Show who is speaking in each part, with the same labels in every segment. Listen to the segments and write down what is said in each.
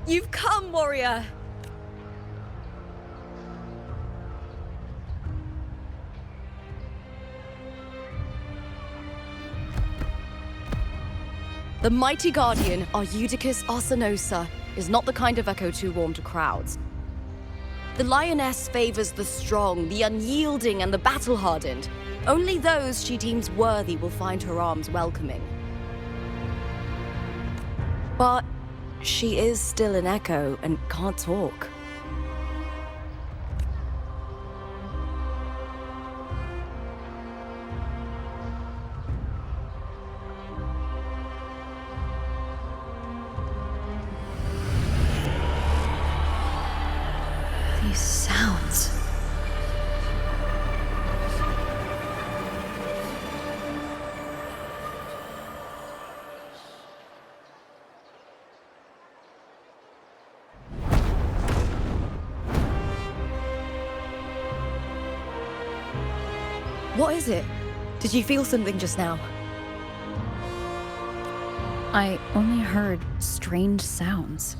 Speaker 1: You've come, warrior! The mighty guardian, Eudicus Arsinosa, is not the kind of echo too warm to crowds. The lioness favors the strong, the unyielding, and the battle-hardened. Only those she deems worthy will find her arms welcoming. But she is still an echo and can't talk.
Speaker 2: These sounds.
Speaker 1: What is it? Did you feel something just now?
Speaker 2: I only heard strange sounds.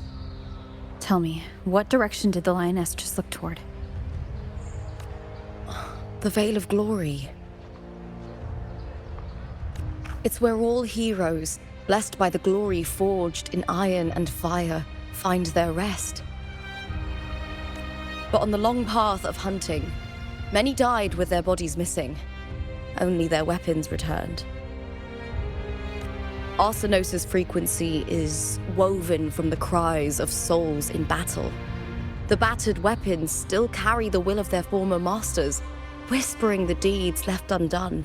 Speaker 2: Tell me, what direction did the lioness just look toward?
Speaker 1: The Veil of Glory. It's where all heroes, blessed by the glory forged in iron and fire, find their rest. But on the long path of hunting, many died with their bodies missing. Only their weapons returned. Arsinosa's frequency is woven from the cries of souls in battle. The battered weapons still carry the will of their former masters, whispering the deeds left undone.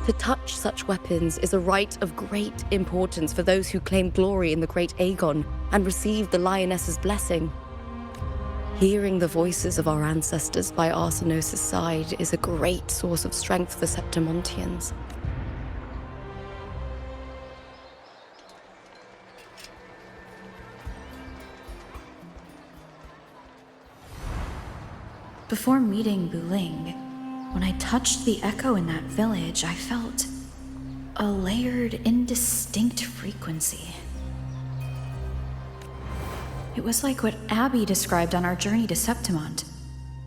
Speaker 1: To touch such weapons is a rite of great importance for those who claim glory in the great Aegon and receive the lioness's blessing. Hearing the voices of our ancestors by Arsinosa's side is a great source of strength for Septimontians.
Speaker 2: Before meeting Buling, when I touched the echo in that village, I felt a layered, indistinct frequency. It was like what Abby described on our journey to Septimont,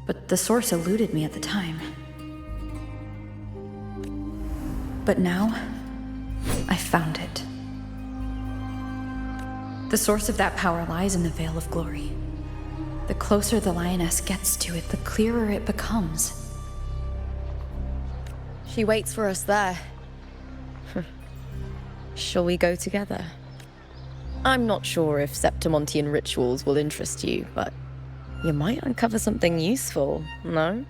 Speaker 2: but the source eluded me at the time. But now, I found it. The source of that power lies in the Veil of Glory. The closer the lioness gets to it, the clearer it becomes.
Speaker 1: She waits for us there. Shall we go together? I'm not sure if Septimontian rituals will interest you, but you might uncover something useful, no?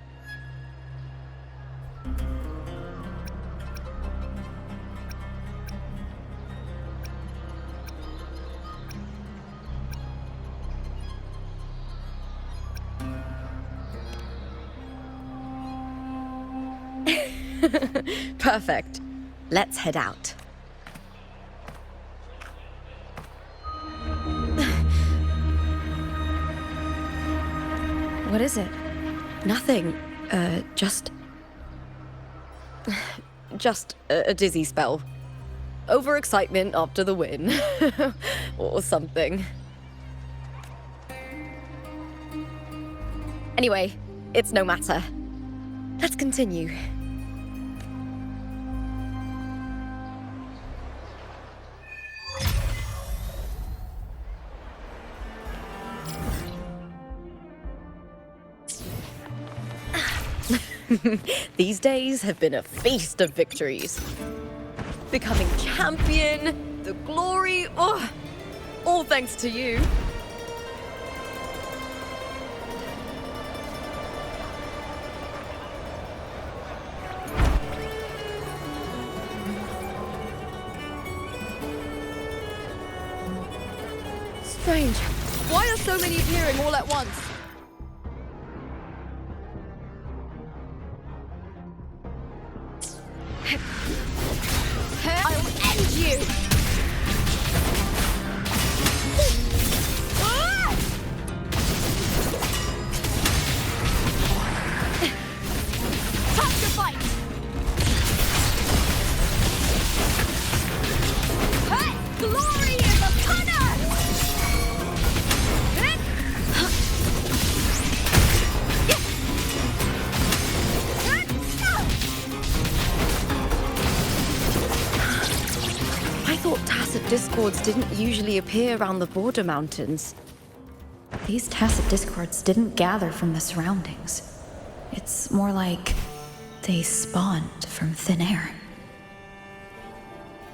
Speaker 1: Perfect. Let's head out.
Speaker 2: What is it?
Speaker 1: Nothing. Just a dizzy spell. Overexcitement after the win. Or something. Anyway, it's no matter. Let's continue. These days have been a feast of victories. Becoming champion, the glory, all thanks to you. Strange. Why are so many appearing all at once? I'll end you! Time to fight! Hey! Glory is upon us! thought tacet discords didn't usually appear around the border mountains.
Speaker 2: These tacet discords didn't gather from the surroundings. It's more like they spawned from thin air.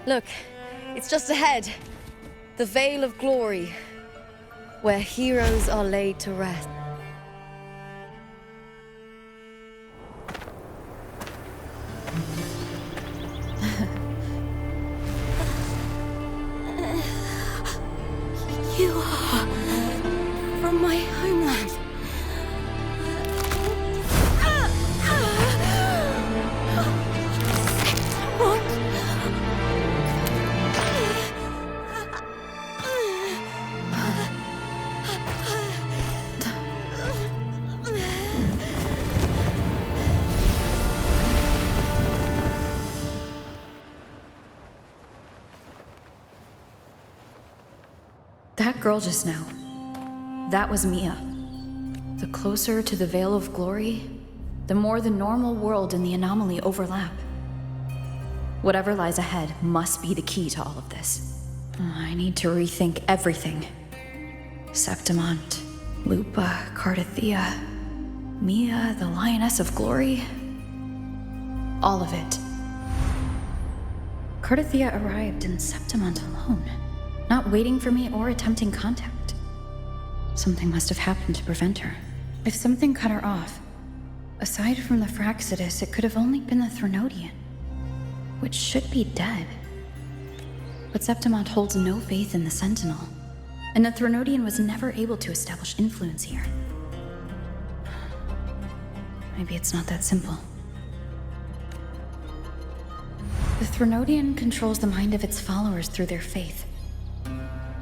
Speaker 1: Look, it's just ahead. The Vale of Glory, where heroes are laid to rest. You are from my homeland. What?
Speaker 2: That girl just now, that was Mia. The closer to the Vale of Glory, the more the normal world and the anomaly overlap. Whatever lies ahead must be the key to all of this. I need to rethink everything. Septimont, Lupa, Cardathea, Mia, the Lioness of Glory. All of it. Cardathea arrived in Septimont alone, not waiting for me or attempting contact. Something must have happened to prevent her. If something cut her off, aside from the Fraxidus, it could have only been the Threnodian, which should be dead. But Septimont holds no faith in the Sentinel, and the Threnodian was never able to establish influence here. Maybe it's not that simple. The Threnodian controls the mind of its followers through their faith.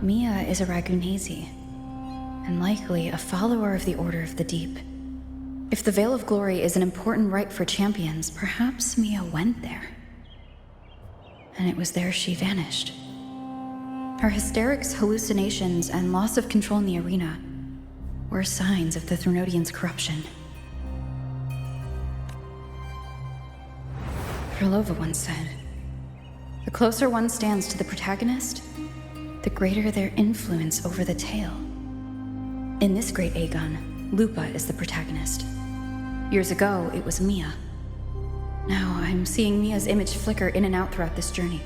Speaker 2: Mia is a Ragunesi, and likely a follower of the Order of the Deep. If the Veil of Glory is an important rite for champions, perhaps Mia went there. And it was there she vanished. Her hysterics, hallucinations, and loss of control in the arena were signs of the Threnodian's corruption. Krylova once said, "The closer one stands to the protagonist, the greater their influence over the tale." In this great Aegon, Lupa is the protagonist. Years ago, it was Mia. Now I'm seeing Mia's image flicker in and out throughout this journey.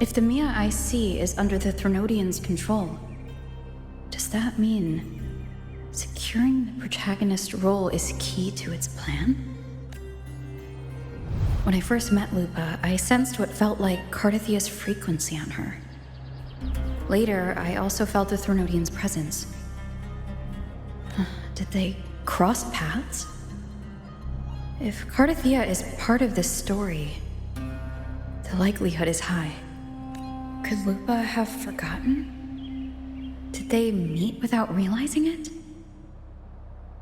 Speaker 2: If the Mia I see is under the Threnodian's control, does that mean securing the protagonist role is key to its plan? When I first met Lupa, I sensed what felt like Cardathea's frequency on her. Later, I also felt the Threnodian's presence. Did they cross paths? If Cardathea is part of this story, the likelihood is high. Could Lupa have forgotten? Did they meet without realizing it?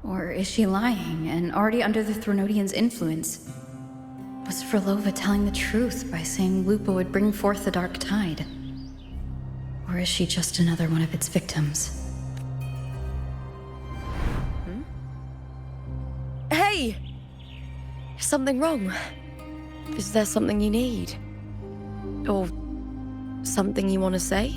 Speaker 2: Or is she lying and already under the Threnodian's influence? Was Krylova telling the truth by saying Lupa would bring forth the Dark Tide? Or is she just another one of its victims?
Speaker 1: Hey! Is something wrong? Is there something you need? Or something you want to say?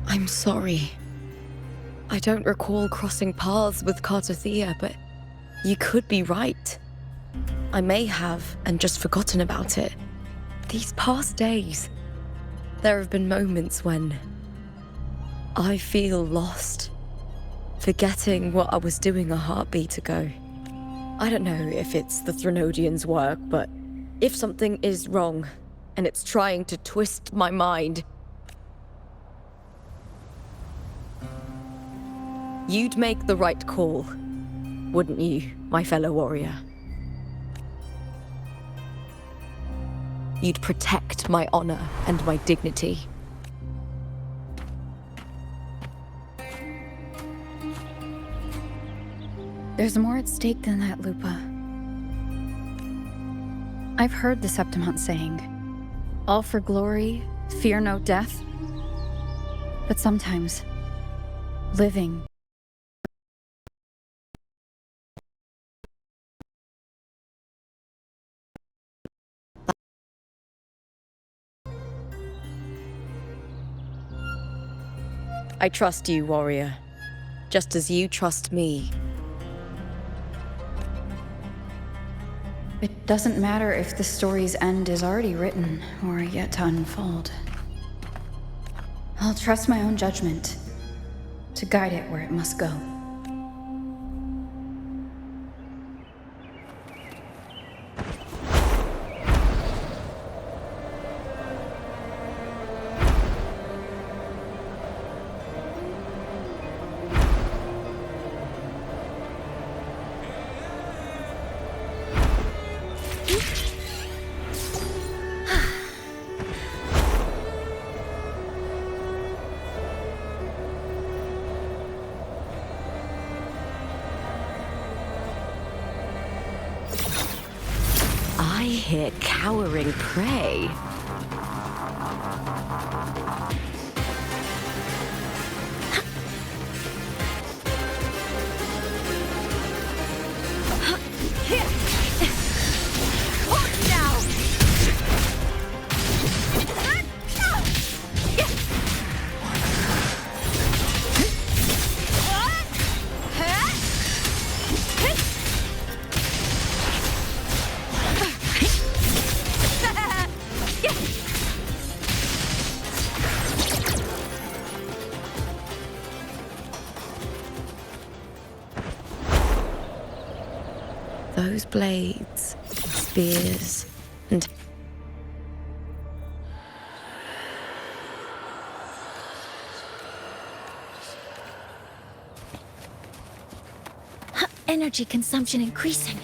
Speaker 1: I'm sorry. I don't recall crossing paths with Cardathea, but you could be right. I may have, and just forgotten about it. These past days, there have been moments when I feel lost, forgetting what I was doing a heartbeat ago. I don't know if it's the Threnodian's work, but if something is wrong, and it's trying to twist my mind, you'd make the right call, wouldn't you, my fellow warrior? You'd protect my honor and my dignity.
Speaker 2: There's more at stake than that, Lupa. I've heard the Septimont saying, all for glory, fear no death. But sometimes, living
Speaker 1: I trust you, warrior. Just as you trust me.
Speaker 2: It doesn't matter if the story's end is already written or yet to unfold. I'll trust my own judgment to guide it where it must go.
Speaker 1: I hear cowering prey. Those blades, spears, and...
Speaker 3: Energy consumption increasing.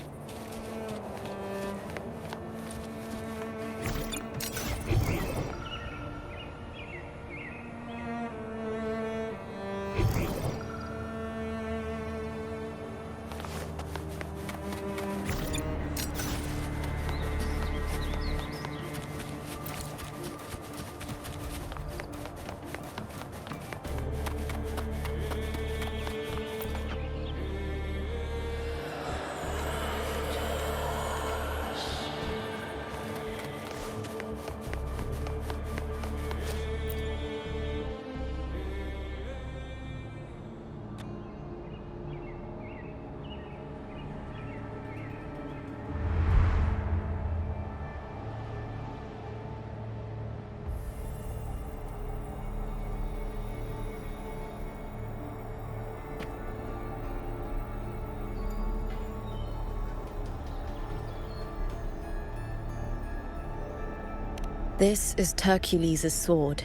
Speaker 1: This is Hercules' sword.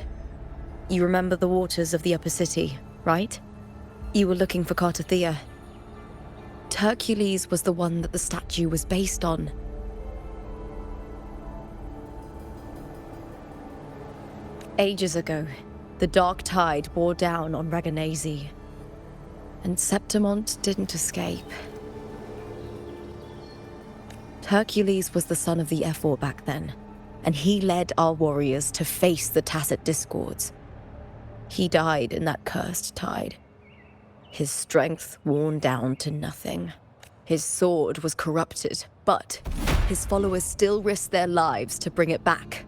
Speaker 1: You remember the waters of the upper city, right? You were looking for Cartothea. Hercules was the one that the statue was based on. Ages ago, the dark tide bore down on Reganese, and Septimont didn't escape. Hercules was the son of the Ephor back then, and he led our warriors to face the Tacit Discords. He died in that cursed tide, his strength worn down to nothing. His sword was corrupted, but his followers still risked their lives to bring it back.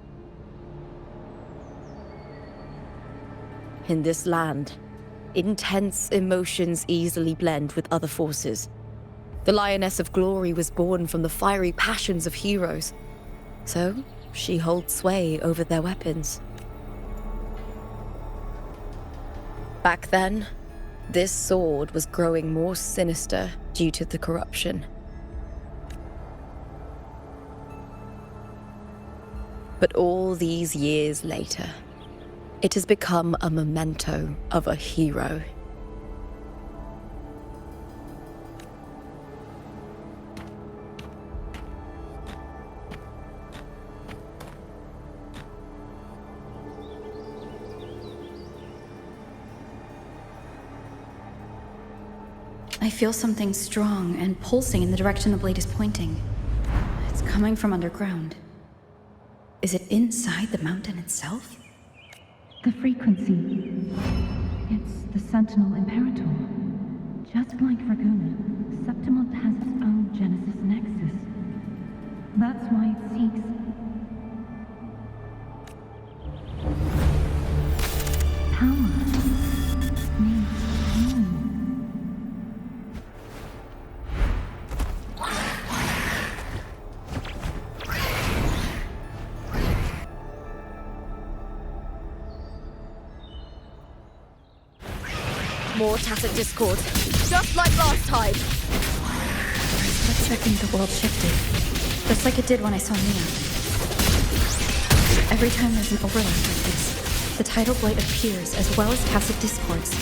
Speaker 1: In this land, intense emotions easily blend with other forces. The Lioness of Glory was born from the fiery passions of heroes, so she holds sway over their weapons. Back then, this sword was growing more sinister due to the corruption. But all these years later, it has become a memento of a hero.
Speaker 2: I feel something strong and pulsing in the direction the blade is pointing. It's coming coming from underground. Is it inside the mountain itself?
Speaker 4: The frequency. It's the Sentinel Imperator. Just like Ragunan, Septimont has its own Genesis Nexus. That's why it seeks... power. Needs home.
Speaker 1: More tacit discord, just like last time.
Speaker 2: For a split second, the world shifted. Just like it did when I saw Mia. Every time there's an overlap like this, the tidal blight appears as well as tacit discords.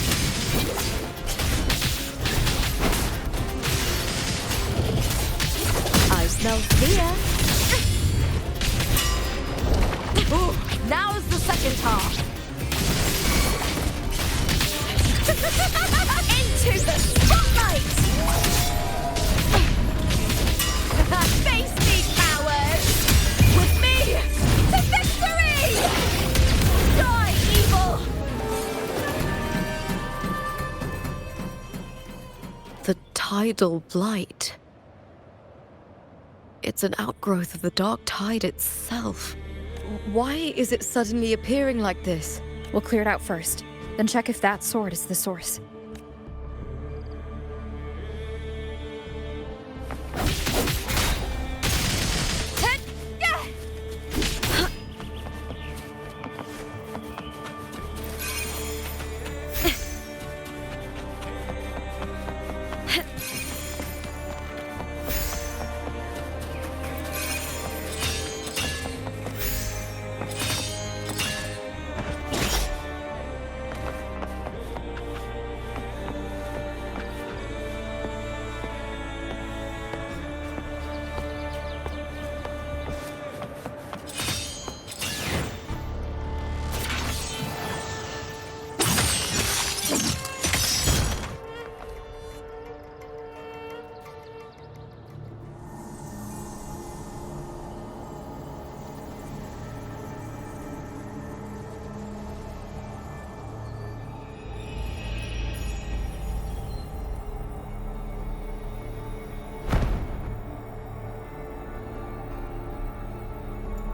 Speaker 1: I smell fear. Ooh, now's the second half. Into the spotlight! Face me, cowards! With me to victory! Die, evil! The tidal blight. It's an outgrowth of the dark tide itself. Why is it suddenly appearing like this?
Speaker 2: We'll clear it out first, then check if that sword is the source.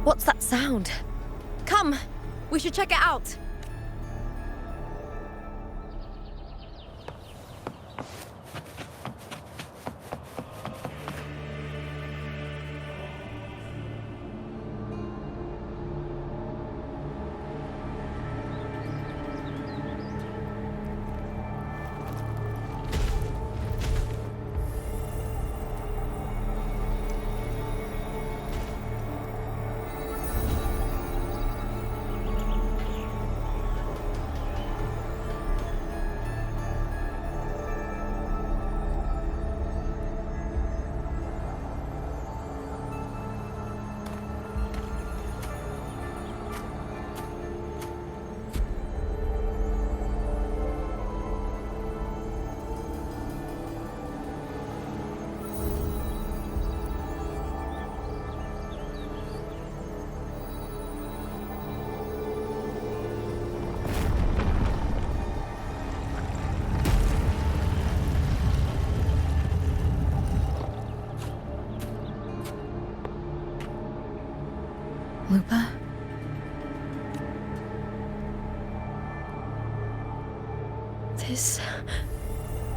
Speaker 1: What's that sound? Come, we should check it out.
Speaker 2: Lupa?
Speaker 1: This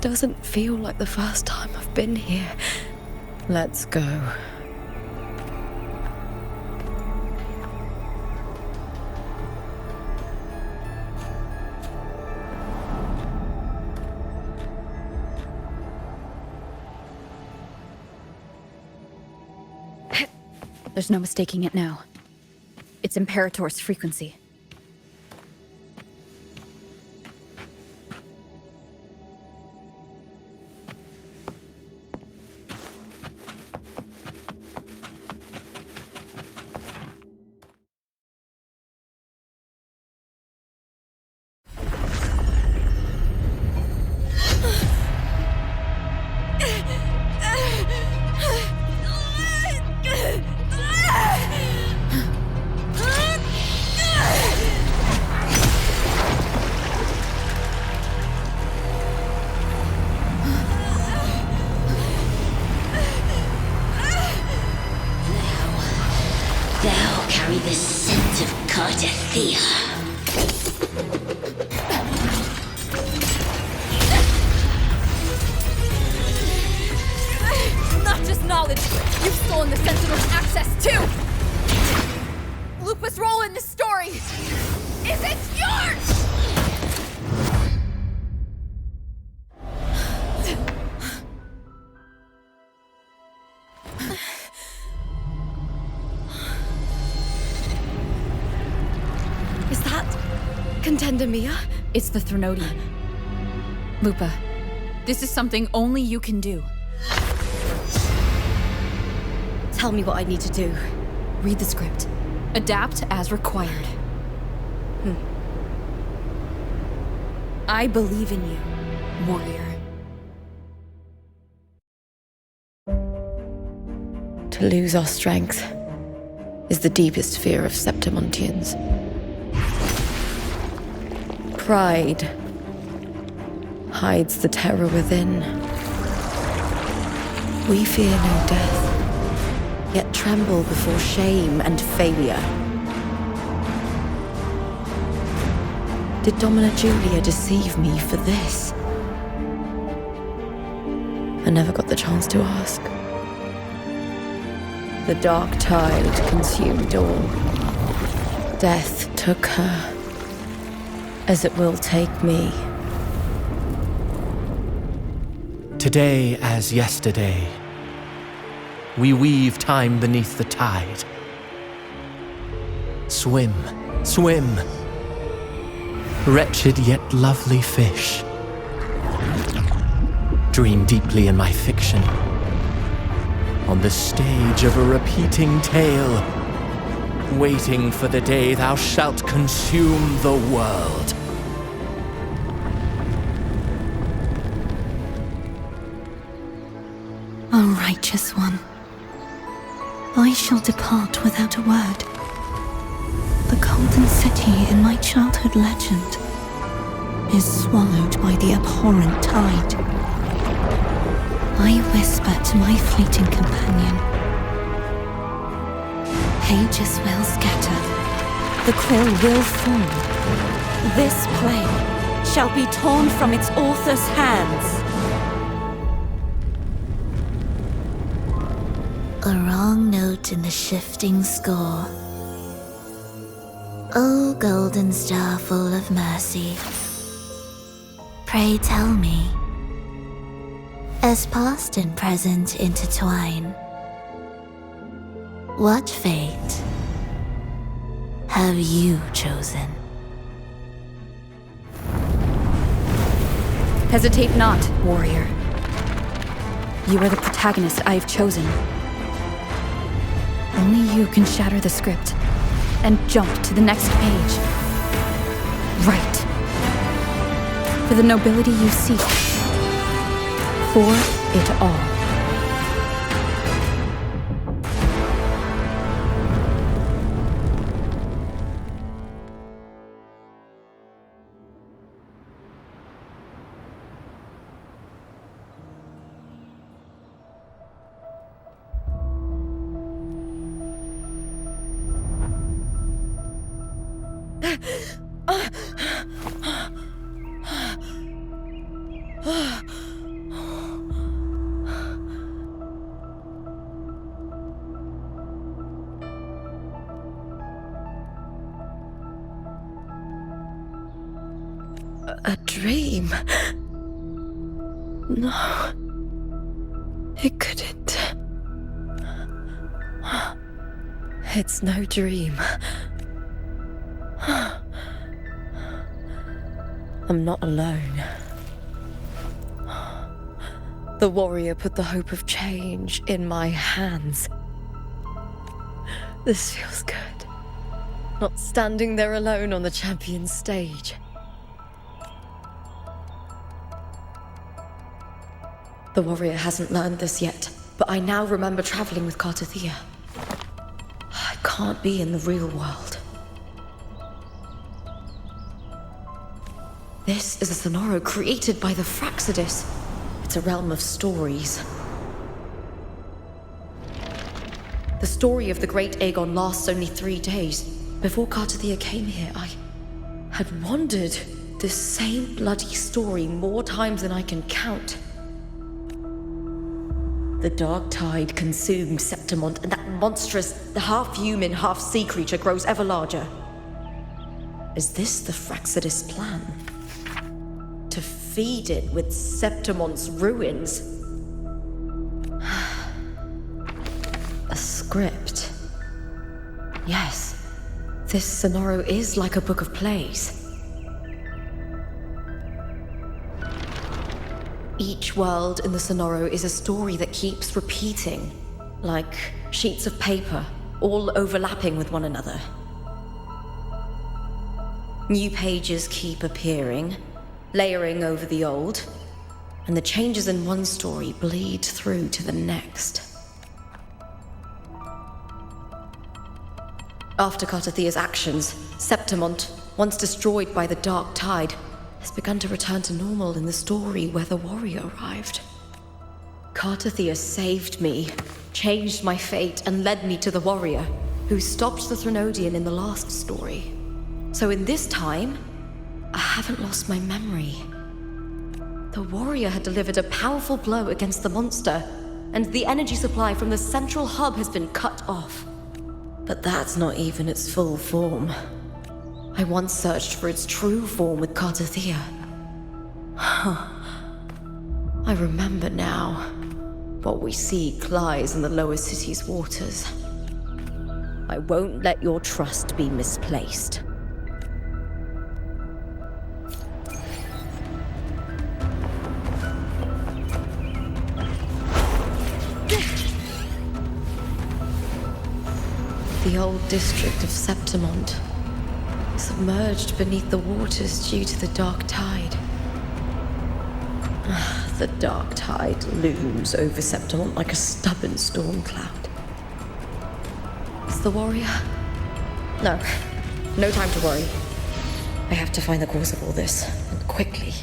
Speaker 1: doesn't feel like the first time I've been here. Let's go.
Speaker 2: There's no mistaking it now. It's Imperator's frequency.
Speaker 3: Thou carry the scent of Cardathia.
Speaker 5: Not just knowledge, you've stolen the Sentinel's access too! Lupa's role in this story isn't yours!
Speaker 1: Is that Contender Mia?
Speaker 2: It's the Threnodian. Lupa, this is something only you can do.
Speaker 1: Tell me what I need to do.
Speaker 2: Read the script. Adapt as required. I believe in you, warrior.
Speaker 1: To lose our strength is the deepest fear of Septimontians. Pride hides the terror within. We fear no death, yet tremble before shame and failure. Did Domina Julia deceive me for this? I never got the chance to ask. The dark tide consumed all. Death took her, as it will take me.
Speaker 6: Today as yesterday, we weave time beneath the tide. Swim, swim, wretched yet lovely fish. Dream deeply in my fiction, on the stage of a repeating tale, waiting for the day thou shalt consume the world.
Speaker 4: O righteous one, I shall depart without a word. The golden city in my childhood legend is swallowed by the abhorrent tide. I whisper to my fleeting companion. Pages will scatter, the quill will fall. This play shall be torn from its author's hands.
Speaker 3: A wrong note in the shifting score. O golden star full of mercy, pray tell me, as past and present intertwine, what fate have you chosen?
Speaker 2: Hesitate not, warrior. You are the protagonist I have chosen. Only you can shatter the script and jump to the next page. Right. For the nobility you seek. For it all.
Speaker 1: A dream? No. It couldn't. It's no dream. I'm not alone. The warrior put the hope of change in my hands. This feels good. Not standing there alone on the champion's stage. The warrior hasn't learned this yet, but I now remember traveling with Cardathia. I can't be in the real world. This is a Sonoro created by the Fraxidus. It's a realm of stories. The story of the Great Aegon lasts only 3 days. Before Cartathea came here, I had wandered this same bloody story more times than I can count. The dark tide consumed Septimont, and that monstrous, half-human, half-sea creature grows ever larger. Is this the Fraxidus plan? To feed it with Septimont's ruins? A script. Yes, this Sonoro is like a book of plays. Each world in the Sonoro is a story that keeps repeating, like sheets of paper, all overlapping with one another. New pages keep appearing, layering over the old, and the changes in one story bleed through to the next. After Cartathea's actions, Septimont, once destroyed by the dark tide, has begun to return to normal in the story where the warrior arrived. Cartathea saved me, changed my fate, and led me to the warrior, who stopped the Threnodian in the last story. So in this time, I haven't lost my memory. The warrior had delivered a powerful blow against the monster, and the energy supply from the central hub has been cut off. But that's not even its full form. I once searched for its true form with Cartathea. I remember now. What we seek lies in the lower city's waters. I won't let your trust be misplaced. The old district of Septimont, submerged beneath the waters due to the dark tide. The dark tide looms over Septimont like a stubborn storm cloud. Is the warrior? No. No time to worry. I have to find the cause of all this, and quickly.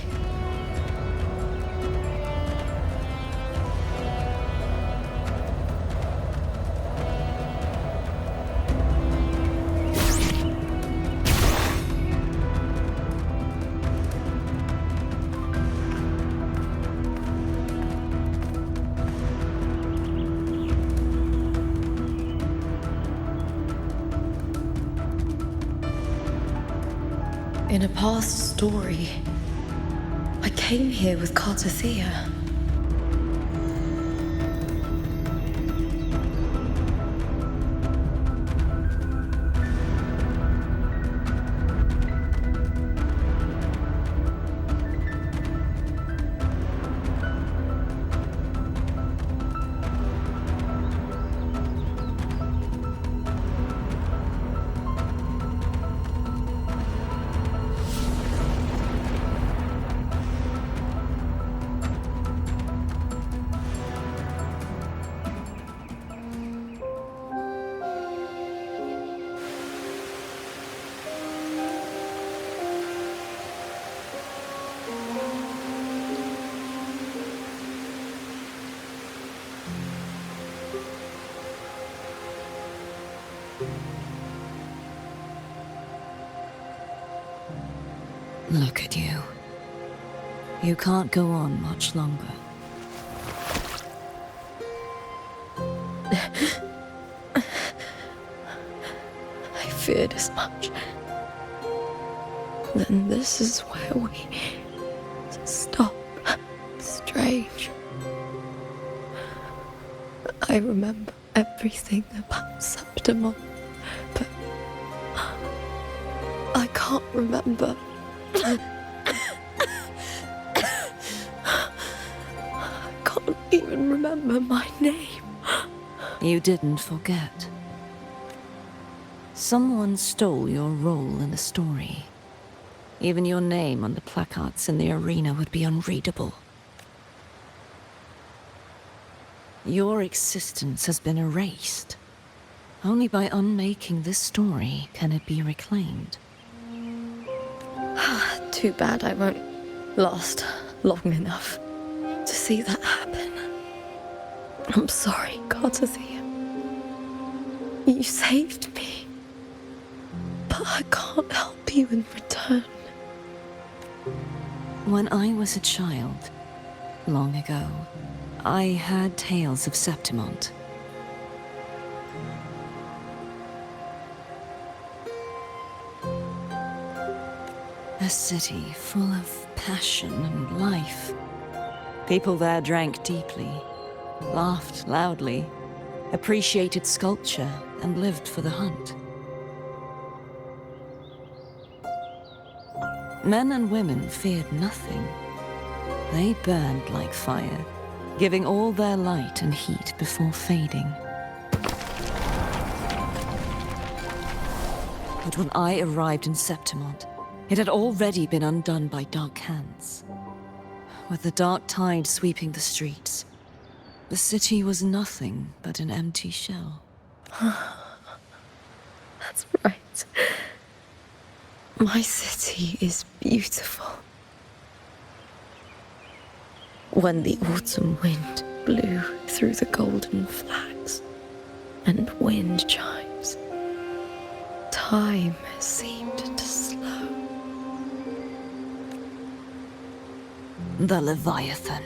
Speaker 1: In a past story, I came here with Cartathea.
Speaker 7: Look at you. You can't go on much longer.
Speaker 1: I feared as much. Then this is where we stop. Strange. I remember everything about Septimont, but I can't remember. I can't even remember my name.
Speaker 7: You didn't forget. Someone stole your role in the story. Even your name on the placards in the arena would be unreadable. Your existence has been erased. Only by unmaking this story can it be reclaimed.
Speaker 1: Too bad I won't last long enough to see that happen. I'm sorry, Cartathea. You saved me. But I can't help you in return.
Speaker 7: When I was a child, long ago, I heard tales of Septimont. A city full of passion and life. People there drank deeply, laughed loudly, appreciated sculpture, and lived for the hunt. Men and women feared nothing. They burned like fire, giving all their light and heat before fading. But when I arrived in Septimont, it had already been undone by dark hands. With the dark tide sweeping the streets, the city was nothing but an empty shell.
Speaker 1: That's right. My city is beautiful. When the autumn wind blew through the golden flags and wind chimes, time seemed to slow.
Speaker 7: The Leviathan.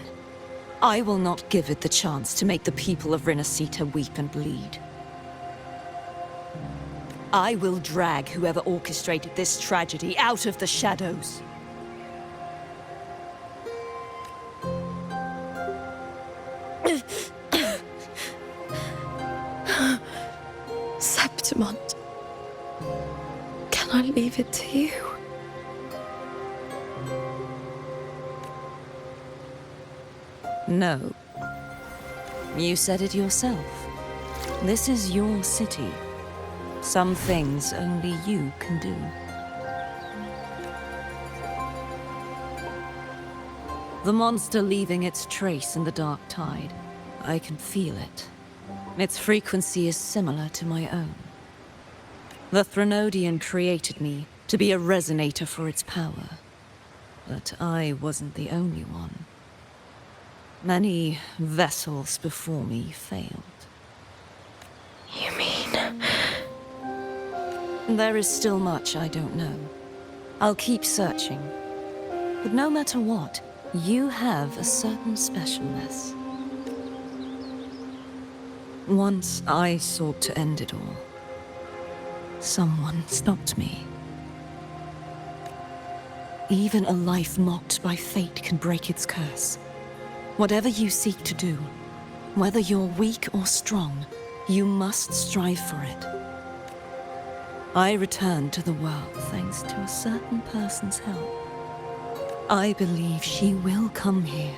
Speaker 7: I will not give it the chance to make the people of Rinasita weep and bleed. I will drag whoever orchestrated this tragedy out of the shadows.
Speaker 1: Septimont, can I leave it to you?
Speaker 7: No. You said it yourself. This is your city. Some things only you can do. The monster leaving its trace in the dark tide. I can feel it. Its frequency is similar to my own. The Threnodian created me to be a resonator for its power. But I wasn't the only one. Many vessels before me failed.
Speaker 1: You mean?
Speaker 7: There is still much I don't know. I'll keep searching. But no matter what, you have a certain specialness. Once I sought to end it all. Someone stopped me. Even a life mocked by fate can break its curse. Whatever you seek to do, whether you're weak or strong, you must strive for it. I returned to the world thanks to a certain person's help. I believe she will come here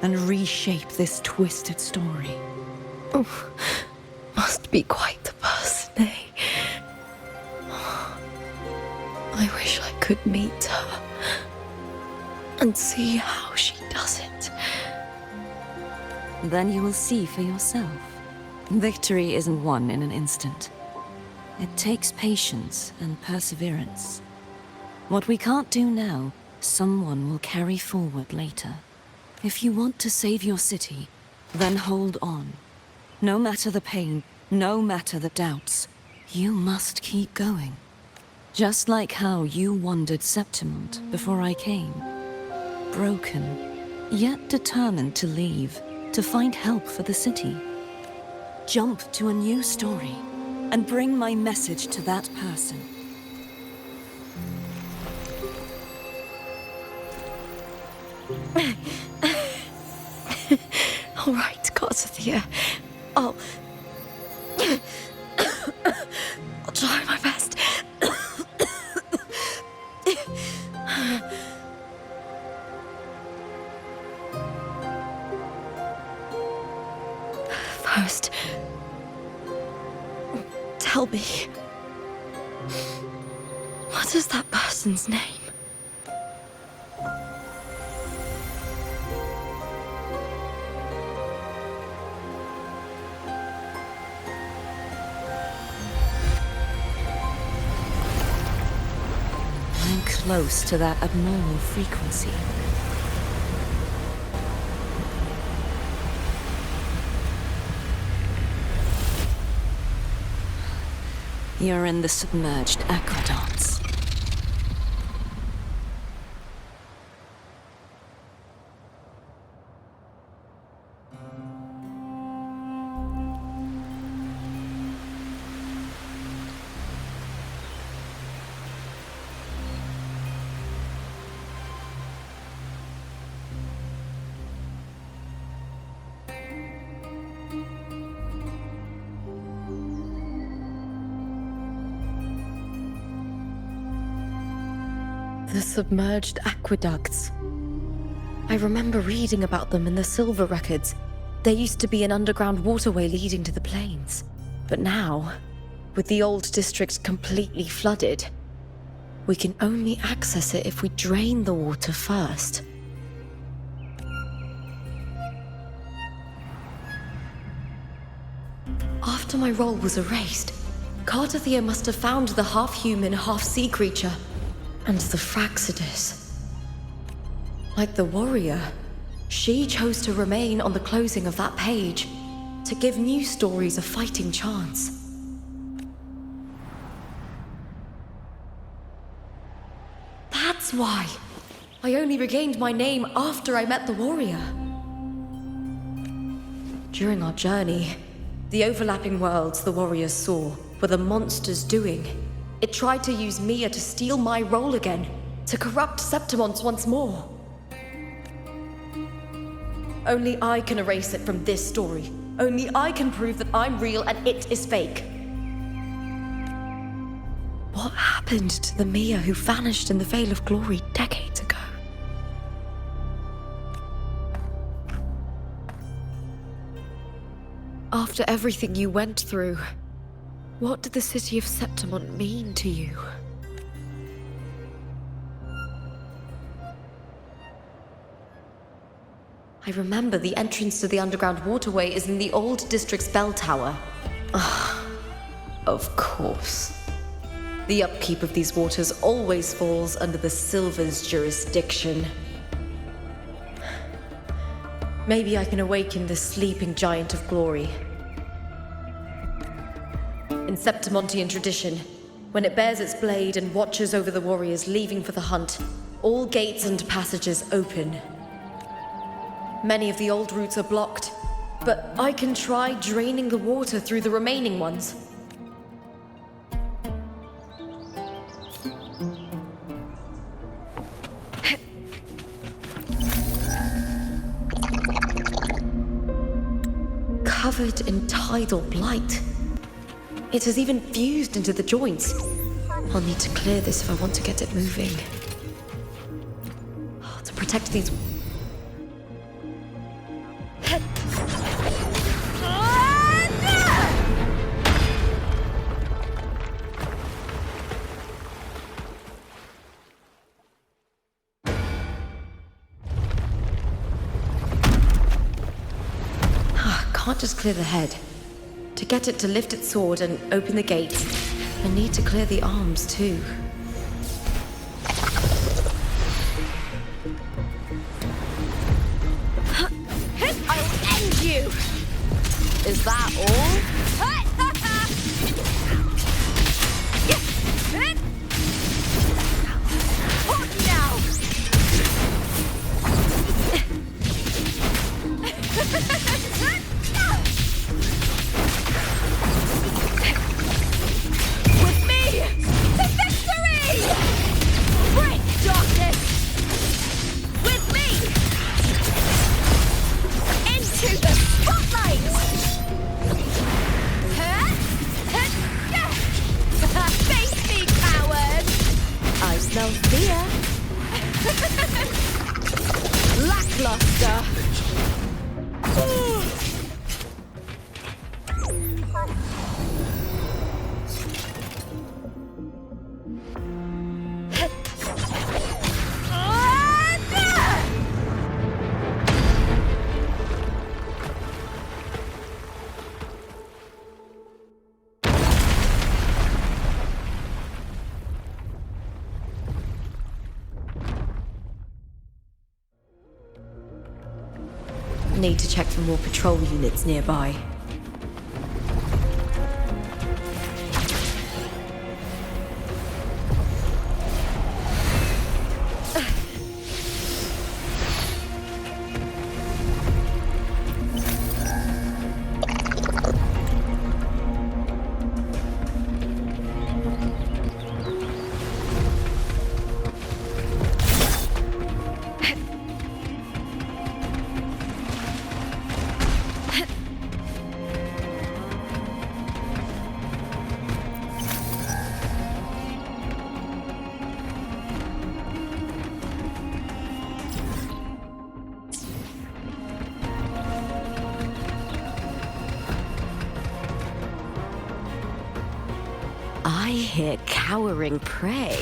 Speaker 7: and reshape this twisted story.
Speaker 1: Oh, must be quite the person, eh? I wish I could meet her and see how she does it.
Speaker 7: Then you will see for yourself. Victory isn't won in an instant. It takes patience and perseverance. What we can't do now, someone will carry forward later. If you want to save your city, then hold on. No matter the pain, no matter the doubts, you must keep going. Just like how you wandered Septimont before I came. Broken, yet determined to leave, to find help for the city. Jump to a new story, and bring my message to that person.
Speaker 1: All right, Garcia. I'll try my best. First, tell me, what is that person's name?
Speaker 7: I'm close to that abnormal frequency. You're in the submerged aqueducts.
Speaker 1: The submerged aqueducts. I remember reading about them in the Silver records. There used to be an underground waterway leading to the plains. But now, with the old district completely flooded, we can only access it if we drain the water first. After my role was erased, Cartathea must have found the half-human, half-sea creature and the Fraxidus. Like the warrior, she chose to remain on the closing of that page to give new stories a fighting chance. That's why I only regained my name after I met the warrior. During our journey, the overlapping worlds the warriors saw were the monster's doing. It tried to use Mia to steal my role again, to corrupt Septimons once more. Only I can erase it from this story. Only I can prove that I'm real and it is fake. What happened to the Mia who vanished in the Veil of Glory decades ago? After everything you went through, what did the city of Septimon mean to you? I remember the entrance to the underground waterway is in the old district's bell tower. Of course. The upkeep of these waters always falls under the Silver's jurisdiction. Maybe I can awaken the sleeping giant of glory. In Septimontian tradition, when it bears its blade and watches over the warriors leaving for the hunt, all gates and passages open. Many of the old routes are blocked, but I can try draining the water through the remaining ones. Covered in tidal blight. It has even fused into the joints. I'll need to clear this if I want to get it moving. To protect these... Can't just clear the head. To get it to lift its sword and open the gates, I need to clear the arms too.
Speaker 5: I'll end you!
Speaker 1: Is that all?
Speaker 5: Hold now! With me! To victory! Bring darkness! With me! Into the spotlight! Face me, coward!
Speaker 1: I smell fear.
Speaker 5: Lackluster!
Speaker 1: Need to check for more patrol units nearby. I hear cowering prey.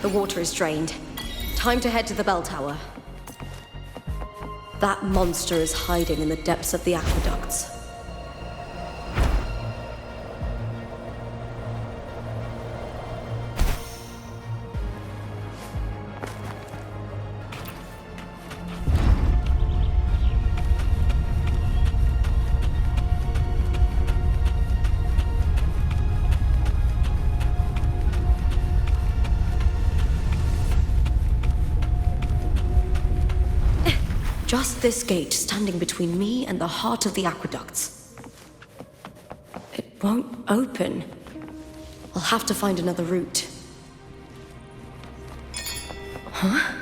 Speaker 1: The water is drained. Time to head to the bell tower. That monster is hiding in the depths of the aqueducts. Just this gate standing between me and the heart of the aqueducts. It won't open. I'll have to find another route. Huh?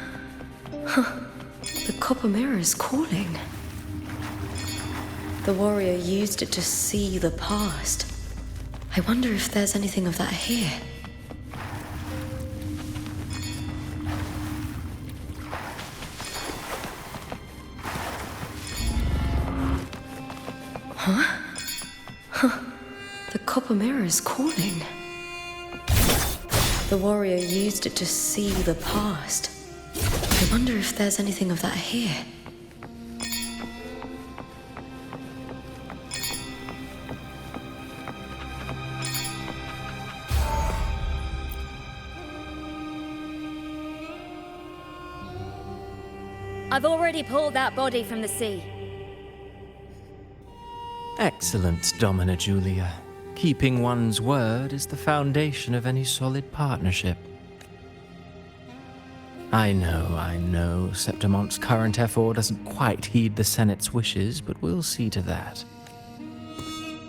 Speaker 1: The copper mirror is calling. The warrior used it to see the past. I wonder if there's anything of that here. The copper mirror is calling. The warrior used it to see the past. I wonder if there's anything of that here.
Speaker 5: I've already pulled that body from the sea.
Speaker 6: Excellent, Domina Julia. Keeping one's word is the foundation of any solid partnership. I know, Septimonte's current effort doesn't quite heed the Senate's wishes, but we'll see to that.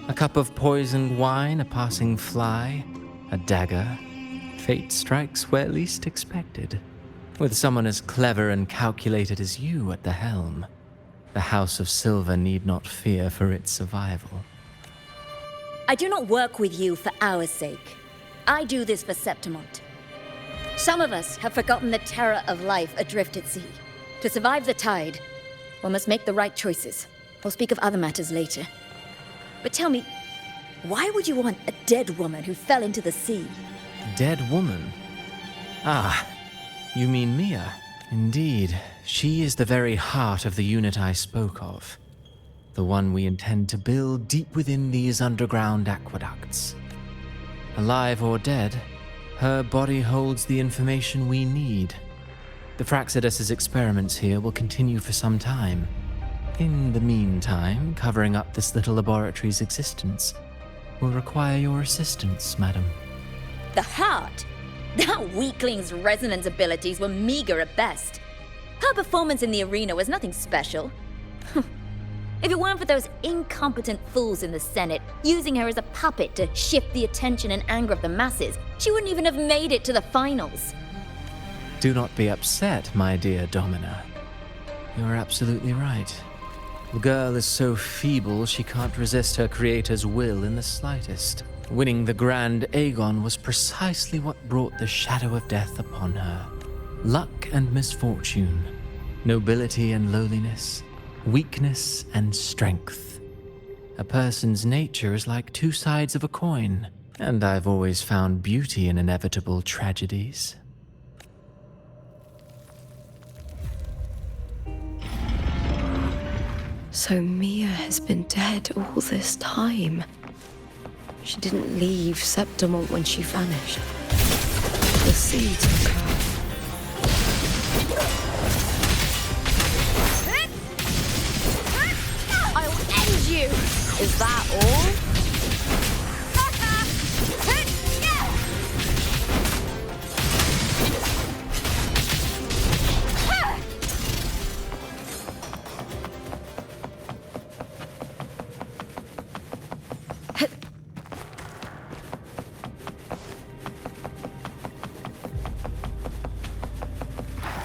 Speaker 6: A cup of poisoned wine, a passing fly, a dagger. Fate strikes where least expected. With someone as clever and calculated as you at the helm, the House of Silver need not fear for its survival.
Speaker 5: I do not work with you for our sake. I do this for Septimont. Some of us have forgotten the terror of life adrift at sea. To survive the tide, one must make the right choices. We'll speak of other matters later. But tell me, why would you want a dead woman who fell into the sea?
Speaker 6: Dead woman? Ah, you mean Mia? Indeed, she is the very heart of the unit I spoke of. The one we intend to build deep within these underground aqueducts. Alive or dead, her body holds the information we need. The Fraxidus's experiments here will continue for some time. In the meantime, covering up this little laboratory's existence will require your assistance, madam.
Speaker 5: The heart? That weakling's resonance abilities were meager at best. Her performance in the arena was nothing special. If it weren't for those incompetent fools in the Senate using her as a puppet to shift the attention and anger of the masses, she wouldn't even have made it to the finals.
Speaker 6: Do not be upset, my dear Domina. You are absolutely right. The girl is so feeble she can't resist her creator's will in the slightest. Winning the Grand Aegon was precisely what brought the shadow of death upon her. Luck and misfortune, nobility and lowliness, weakness and strength. A person's nature is like two sides of a coin, and I've always found beauty in inevitable tragedies.
Speaker 1: So Mia has been dead all this time. She didn't leave Septimont when she vanished. The sea took her. I'll end you! Is that all?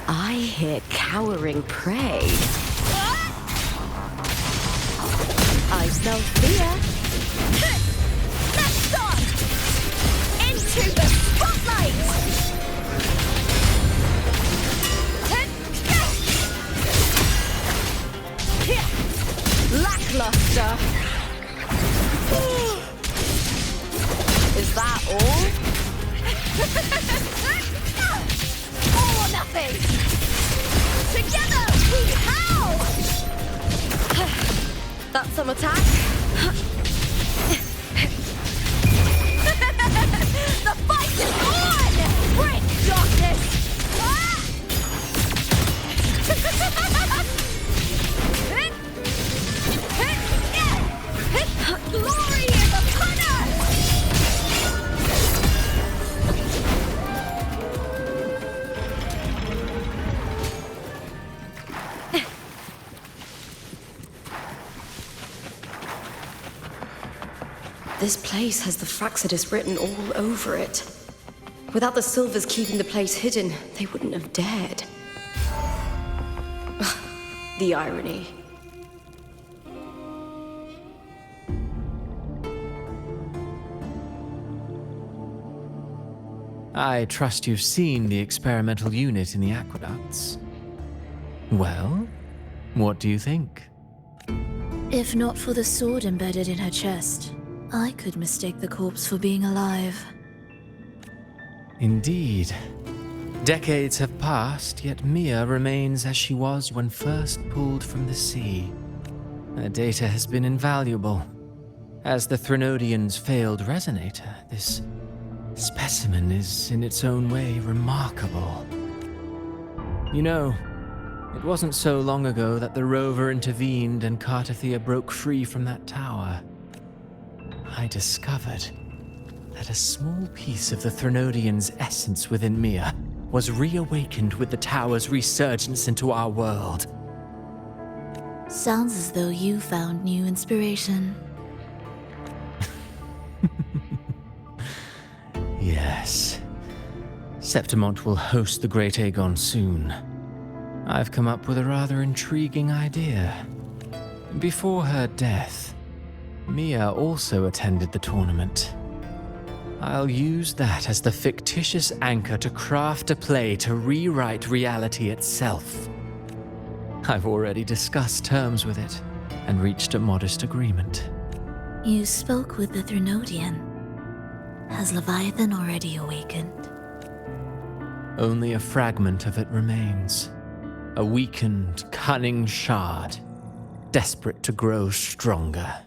Speaker 1: I hear cowering prey. I smell fear. Let's on! Into the spotlight! Lackluster. Is that all? All or nothing! Together we howl! That's some attack. The fight is on! Break, darkness! Glory is upon us! This place has the Fraxidus written all over it. Without the Silvers keeping the place hidden, they wouldn't have dared. The irony.
Speaker 6: I trust you've seen the experimental unit in the aqueducts. Well, what do you think?
Speaker 8: If not for the sword embedded in her chest, I could mistake the corpse for being alive.
Speaker 6: Indeed. Decades have passed, yet Mia remains as she was when first pulled from the sea. Her data has been invaluable. As the Threnodian's failed resonator, this specimen is, in its own way, remarkable. You know, it wasn't so long ago that the rover intervened and Cartathea broke free from that tower. I discovered that a small piece of the Threnodian's essence within Mia was reawakened with the tower's resurgence into our world.
Speaker 8: Sounds as though you found new inspiration.
Speaker 6: Yes. Septimont will host the Great Aegon soon. I've come up with a rather intriguing idea. Before her death, Mia also attended the tournament. I'll use that as the fictitious anchor to craft a play to rewrite reality itself. I've already discussed terms with it and reached a modest agreement.
Speaker 8: You spoke with the Threnodian. Has Leviathan already awakened?
Speaker 6: Only a fragment of it remains. A weakened, cunning shard, desperate to grow stronger.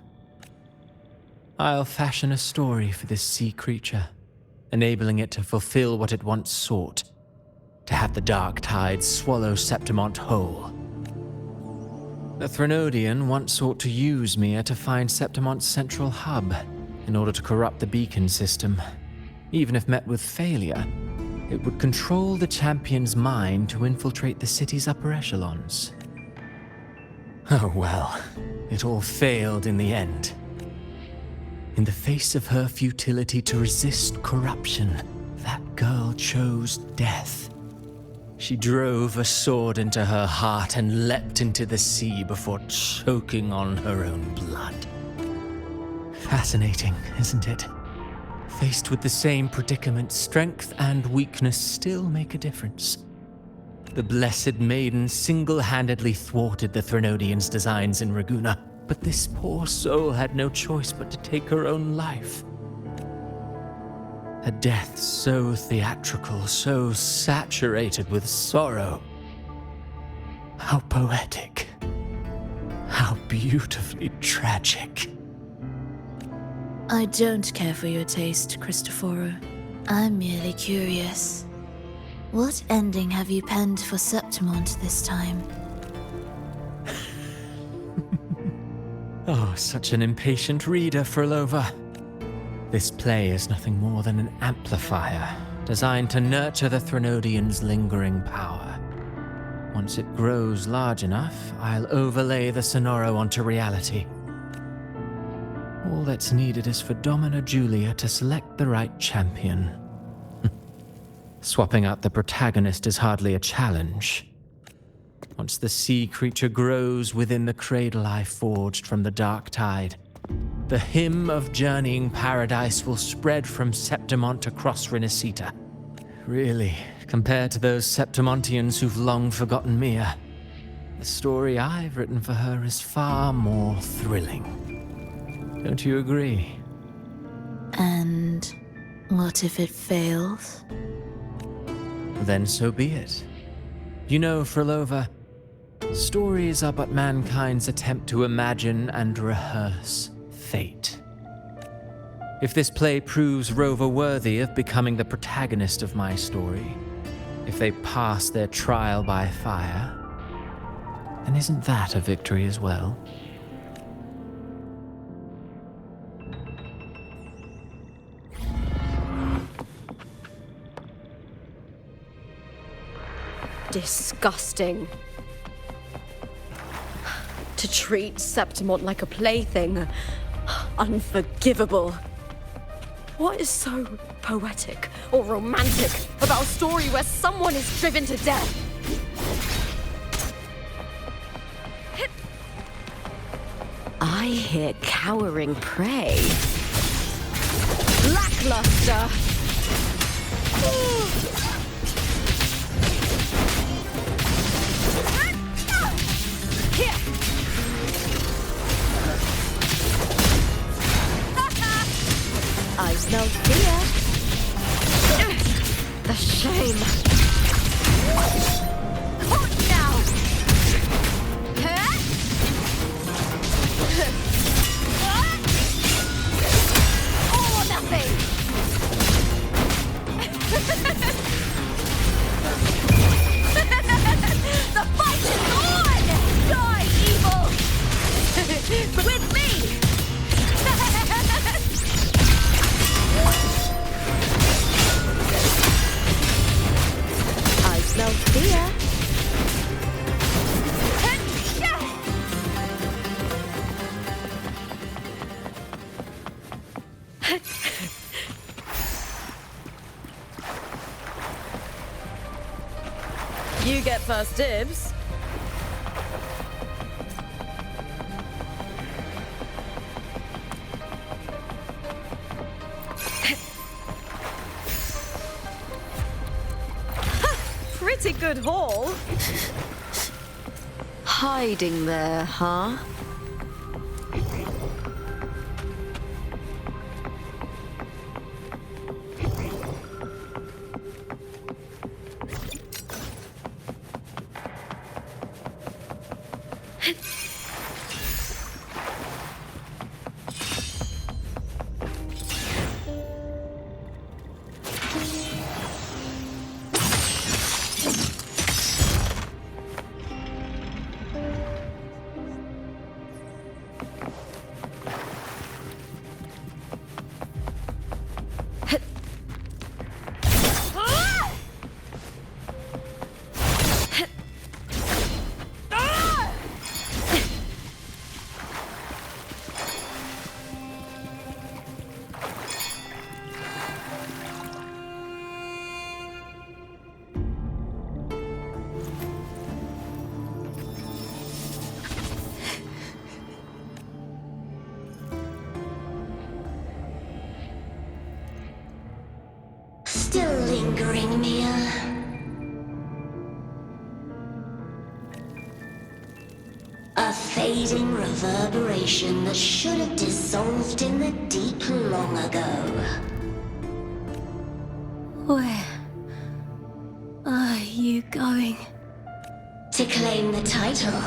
Speaker 6: I'll fashion a story for this sea creature, enabling it to fulfill what it once sought, to have the dark tide swallow Septimont whole. The Threnodian once sought to use Mia to find Septimont's central hub in order to corrupt the beacon system. Even if met with failure, it would control the champion's mind to infiltrate the city's upper echelons. Oh well, it all failed in the end. In the face of her futility to resist corruption, that girl chose death. She drove a sword into her heart and leapt into the sea before choking on her own blood. Fascinating, isn't it? Faced with the same predicament, strength and weakness still make a difference. The Blessed Maiden single-handedly thwarted the Threnodian's designs in Raguna, But this poor soul had no choice but to take her own life. A death so theatrical, so saturated with sorrow. How poetic. How beautifully tragic.
Speaker 8: I don't care for your taste, Cristoforo.
Speaker 3: I'm merely curious. What ending have you penned for Septimont this time?
Speaker 6: Oh, such an impatient reader, Frolova. This play is nothing more than an amplifier, designed to nurture the Threnodian's lingering power. Once it grows large enough, I'll overlay the Sonoro onto reality. All that's needed is for Domina Julia to select the right champion. Swapping out the protagonist is hardly a challenge. Once the sea creature grows within the cradle I forged from the dark tide, the hymn of journeying paradise will spread from Septimont across Renacita. Really, compared to those Septimontians who've long forgotten Mia, the story I've written for her is far more thrilling. Don't you agree?
Speaker 8: And what if it fails?
Speaker 6: Then so be it. You know, Frolova, stories are but mankind's attempt to imagine and rehearse fate. If this play proves Rover worthy of becoming the protagonist of my story, if they pass their trial by fire, then isn't that a victory as well?
Speaker 1: Disgusting. To treat Septimont like a plaything. Unforgivable. What is so poetic or romantic about a story where someone is driven to death? I hear cowering prey. Lackluster. Here. I smell fear. The shame. Hold now. All or nothing. The fight is on! Die, evil! With me! I smell fear. You get first dibs. Pretty good haul. Hiding there, huh?
Speaker 9: resonating reverberation that should have dissolved in the deep long ago.
Speaker 3: Where are you going?
Speaker 9: To claim the title.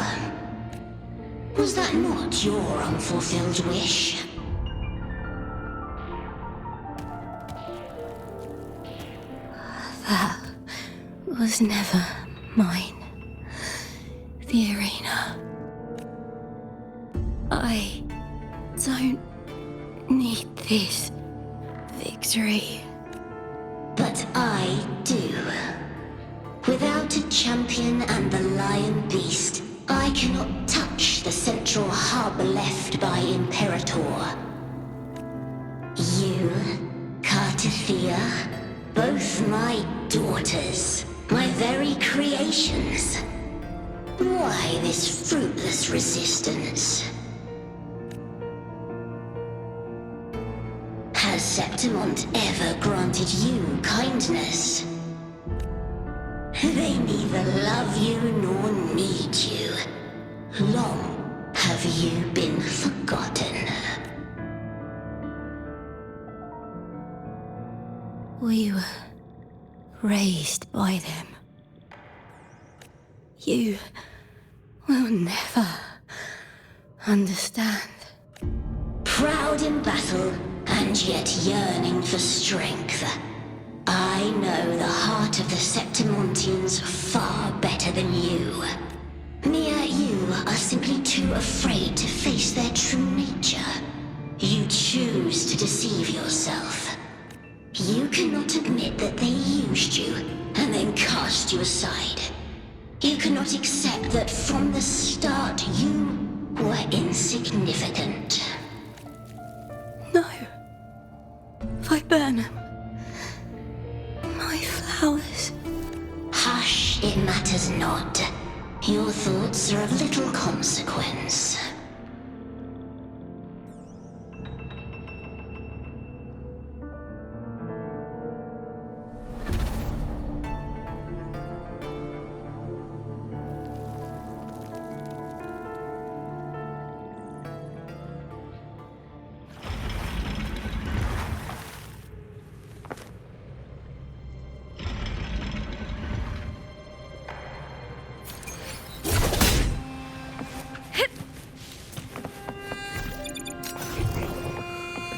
Speaker 9: Was that not your unfulfilled wish?
Speaker 3: That was never mine. The arena. I don't need this victory.
Speaker 9: But I do. Without a champion and the lion beast, I cannot touch the central hub left by Imperator. You, Cartathea, both my daughters, my very creations. Why this fruitless resistance? Has Septimont ever granted you kindness? They neither love you nor need you. Long have you been forgotten.
Speaker 3: We were raised by them. You will never understand.
Speaker 9: Proud in battle, and yet yearning for strength. I know the heart of the Septimontians far better than you. Mere you are simply too afraid to face their true nature. You choose to deceive yourself. You cannot admit that they used you, and then cast you aside. You cannot accept that from the start you were insignificant.
Speaker 3: No. Viburnum. My flowers.
Speaker 9: Hush, it matters not. Your thoughts are of little consequence.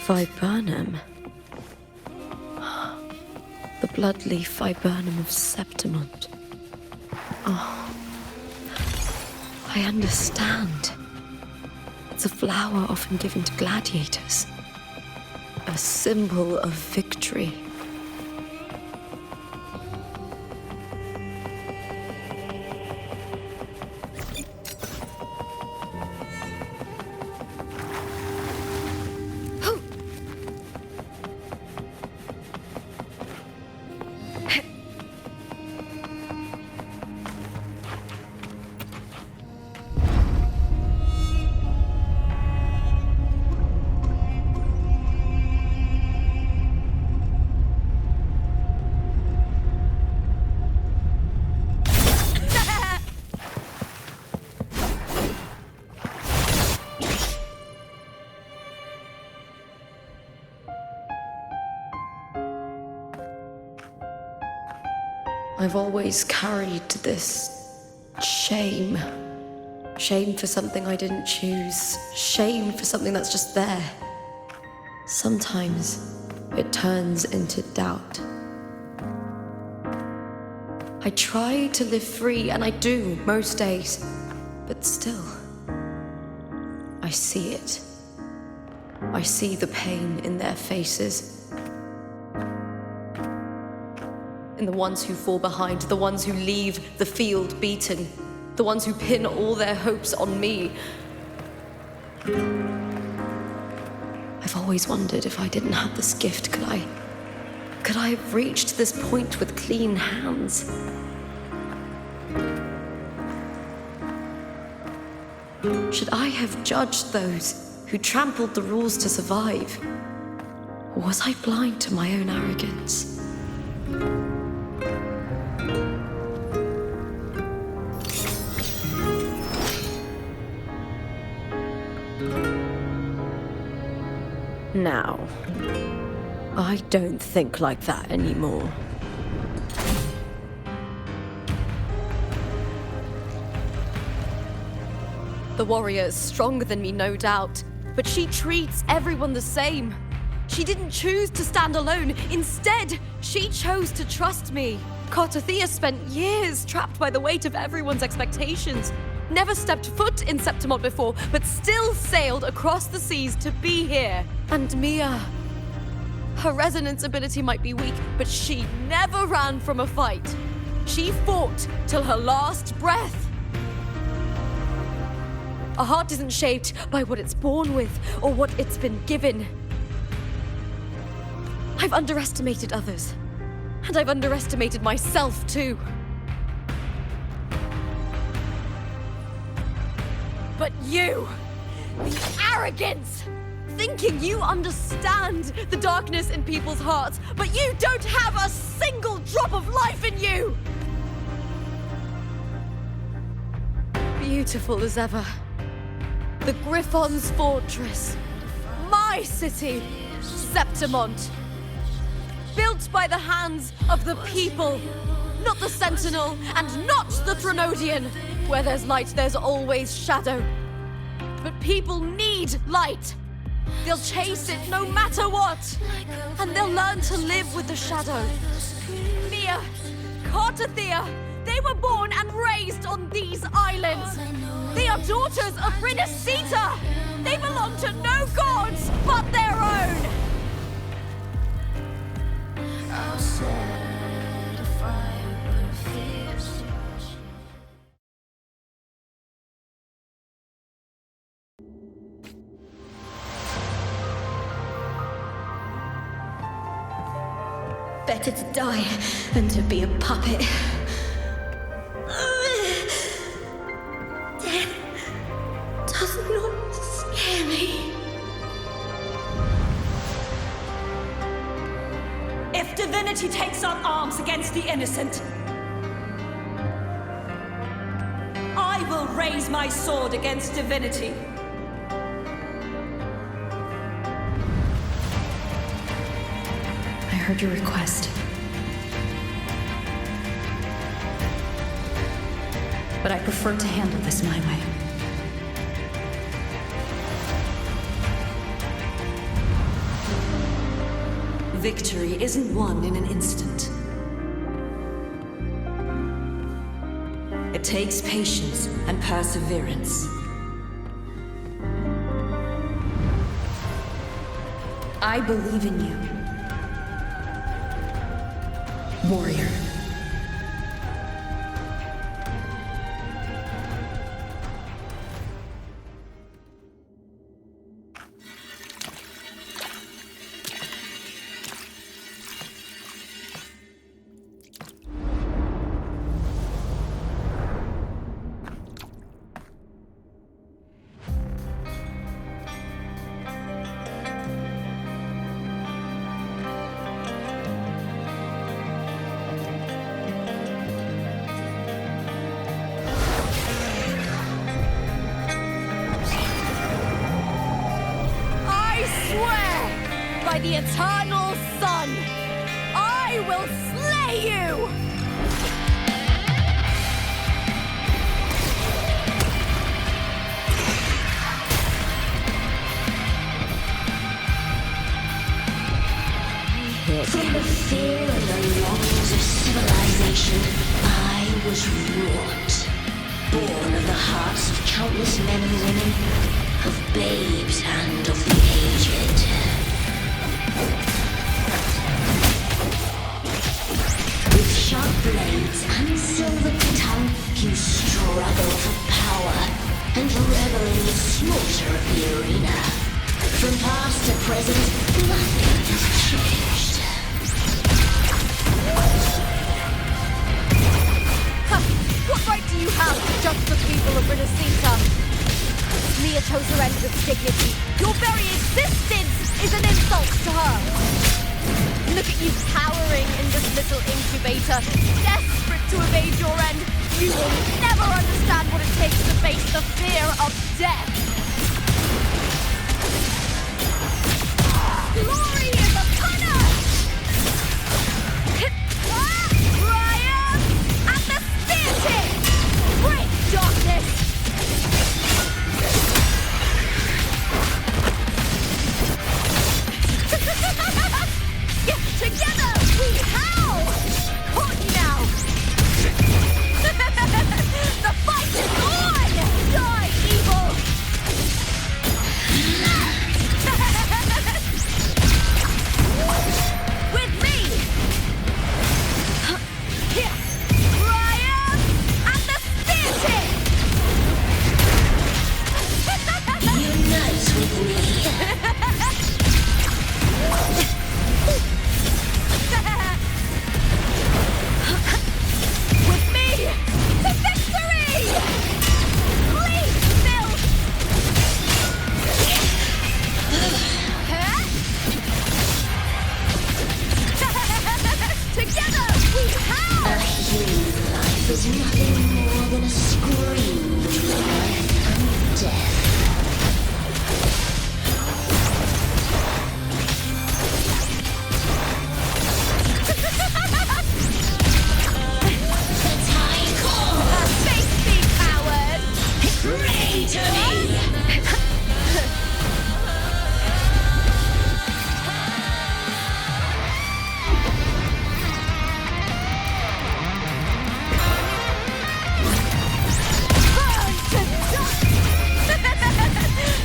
Speaker 1: Viburnum. The bloodleaf viburnum of Septimont. Oh, I understand. It's a flower often given to gladiators. A symbol of victory. I've always carried this shame. Shame for something I didn't choose. Shame for something that's just there. Sometimes it turns into doubt. I try to live free, and I do most days. But still, I see it. I see the pain in their faces. In the ones who fall behind, the ones who leave the field beaten, the ones who pin all their hopes on me. I've always wondered if I didn't have this gift, could I have reached this point with clean hands? Should I have judged those who trampled the rules to survive? Or was I blind to my own arrogance? Now, I don't think like that anymore. The warrior is stronger than me, no doubt, but she treats everyone the same. She didn't choose to stand alone. Instead, she chose to trust me. Cartothea spent years trapped by the weight of everyone's expectations. Never stepped foot in Septimont before, but still sailed across the seas to be here. And Mia, her resonance ability might be weak, but she never ran from a fight. She fought till her last breath. A heart isn't shaped by what it's born with or what it's been given. I've underestimated others, and I've underestimated myself too. But you, the arrogance, thinking you understand the darkness in people's hearts, but you don't have a single drop of life in you! Beautiful as ever. The Griffon's fortress. My city, Septimont. Built by the hands of the people. Not the Sentinel and not the Threnodian. Where there's light, there's always shadow. But people need light. They'll chase it no matter what. And they'll learn to live with the shadow. Mia, Cartothea, they were born and raised on these islands. They are daughters of Brinacita. They belong to no gods but their own. I'll set a fire with fierce.
Speaker 9: Better to die than to be a puppet. Death does not scare me.
Speaker 10: If divinity takes up arms against the innocent, I will raise my sword against divinity.
Speaker 2: I heard your request. But I prefer to handle this my way.
Speaker 7: Victory isn't won in an instant. It takes patience and perseverance.
Speaker 2: I believe in you, warrior.
Speaker 1: By the eternal sun, I will slay you!
Speaker 9: From the fear and the longings of civilization, I was wrought. Born of the hearts of countless men and women, of babes and of the aged. With sharp blades and silver tongue, you struggle for power and revel in the slaughter of the arena. From past to present, nothing has changed.
Speaker 1: What right do you have to judge the people of Brinacita? Mia chose her end with dignity. Your very existence is an insult to her. Look at you cowering in this little incubator, desperate to evade your end. You will never understand what it takes to face the fear of death.
Speaker 9: is nothing more than a scream from life and death. The tide calls!
Speaker 1: Face me, coward!
Speaker 9: Pray to me!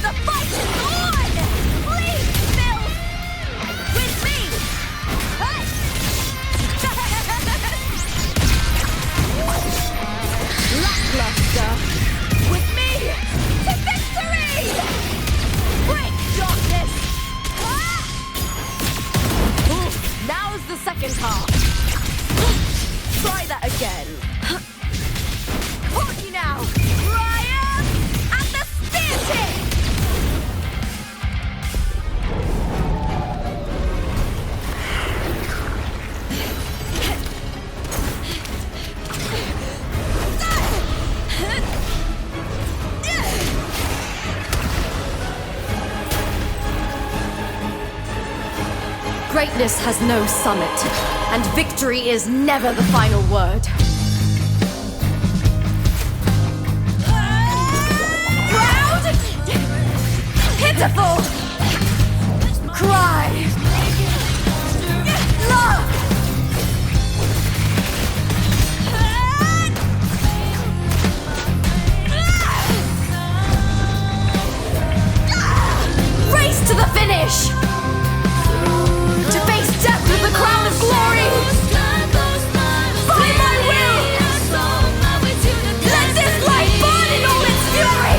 Speaker 1: The fight is on! Please, Bill! With me! Hey! Lackluster! With me! To victory! Break, darkness! Ah! Ooh, now's the second half. Try that again. On you now! Ryan! And the spear tip! Greatness has no summit, and victory is never the final word. Proud! Pitiful! Cry! Love! Race to the finish! To face death with the crown of glory! By my will! Let this light burn in all its fury!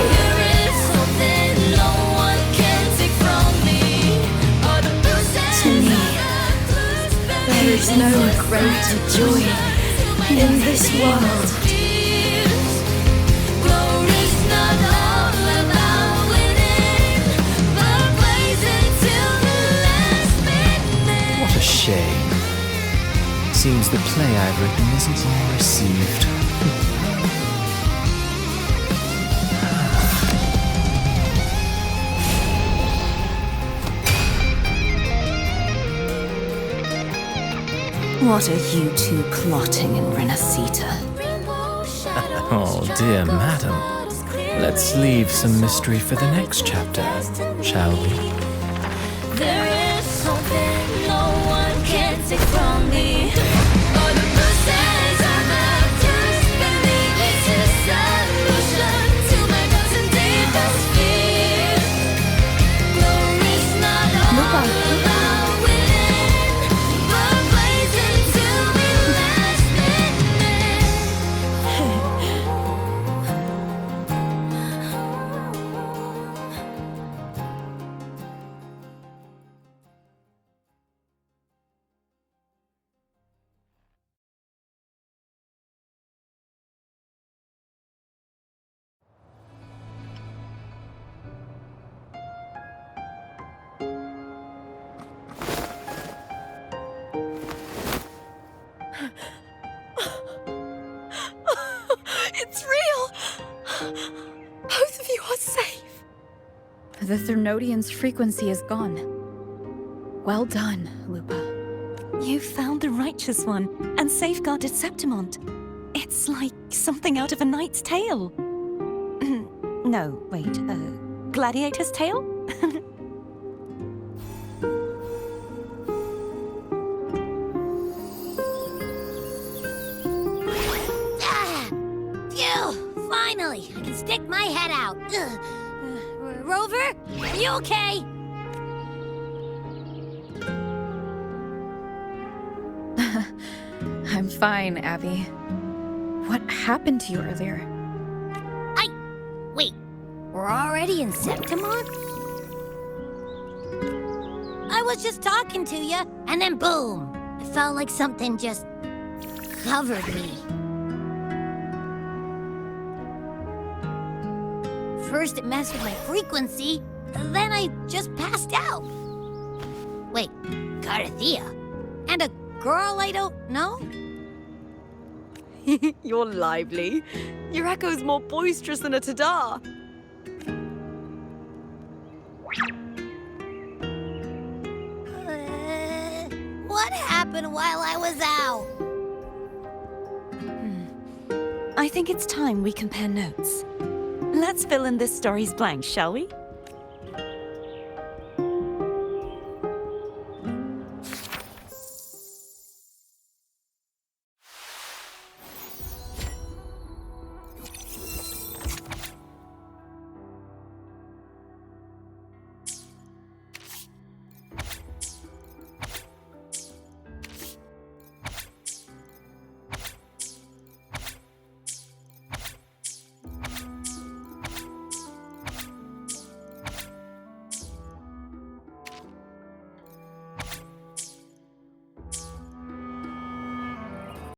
Speaker 1: To me, there is no greater joy in this world.
Speaker 6: What a shame. Seems the play I've written isn't well received.
Speaker 7: What are you two plotting in Renacita?
Speaker 6: Oh, dear madam. Let's leave some mystery for the next chapter, shall we?
Speaker 9: There is something no one can take from me. All the bruises on the dust beneath. This is solution to my dozen deepest fears. Glory's not all about winning, but blazing till we last
Speaker 1: It's real! Both of you are safe.
Speaker 2: The Thernodian's frequency is gone. Well done, Lupa.
Speaker 7: You found the righteous one and safeguarded Septimont. It's like something out of a knight's tale. No, wait, gladiator's tale?
Speaker 9: Phew! Finally, I can stick my head out. Rover, are you okay?
Speaker 2: I'm fine, Abby. What happened to you earlier?
Speaker 9: Wait, we're already in Septimont? I was just talking to you, and then boom! It felt like something just covered me. First it messed with my frequency, then I just passed out. Wait, Carthea? And a girl I don't know?
Speaker 1: You're lively. Your echo's more boisterous than a tada.
Speaker 3: What happened while I was out?
Speaker 7: I think it's time we compare notes. Let's fill in this story's blanks, shall we?